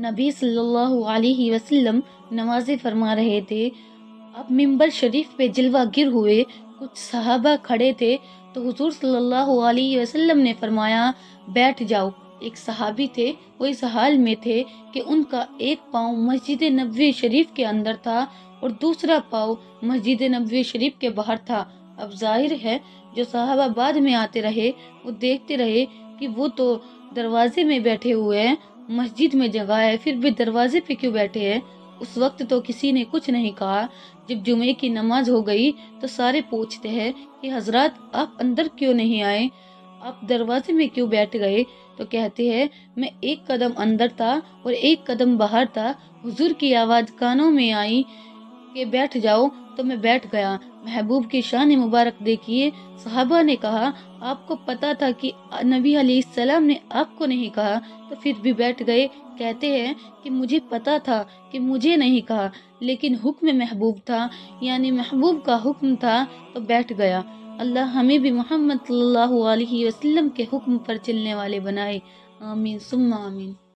نبی صلی اللہ علیہ وسلم نماز فرما رہے تھے۔ اب ممبر شریف پہ جلوہ گر ہوئے کچھ صحابہ کھڑے تھے تو حضور صلی اللہ علیہ وسلم نے فرمایا بیٹھ جاؤ۔ ایک صحابی تھے، وہ اس حال میں تھے کہ ان کا ایک پاؤں مسجد نبوی شریف کے اندر تھا اور دوسرا پاؤں مسجد نبوی شریف کے باہر تھا۔ اب ظاہر ہے جو صحابہ بعد میں آتے رہے وہ دیکھتے رہے کہ وہ تو دروازے میں بیٹھے ہوئے ہیں، مسجد میں جگہ ہے، پھر بھی دروازے پہ کیوں بیٹھے ہیں؟ اس وقت تو کسی نے کچھ نہیں کہا۔ جب جمعے کی نماز ہو گئی تو سارے پوچھتے ہیں کہ حضرات آپ اندر کیوں نہیں آئے، آپ دروازے میں کیوں بیٹھ گئے؟ تو کہتے ہیں میں ایک قدم اندر تھا اور ایک قدم باہر تھا، حضور کی آواز کانوں میں آئی کہ بیٹھ جاؤ تو میں بیٹھ گیا۔ محبوب کی شان مبارک دیکھیے، صحابہ نے کہا آپ کو پتا تھا کہ نبی علیہ السلام نے آپ کو نہیں کہا تو پھر بھی بیٹھ گئے؟ کہتے ہیں کہ مجھے پتا تھا کہ مجھے نہیں کہا لیکن حکم محبوب تھا، یعنی محبوب کا حکم تھا تو بیٹھ گیا۔ اللہ ہمیں بھی محمد صلی اللہ علیہ وسلم کے حکم پر چلنے والے بنائے، آمین ثم آمین۔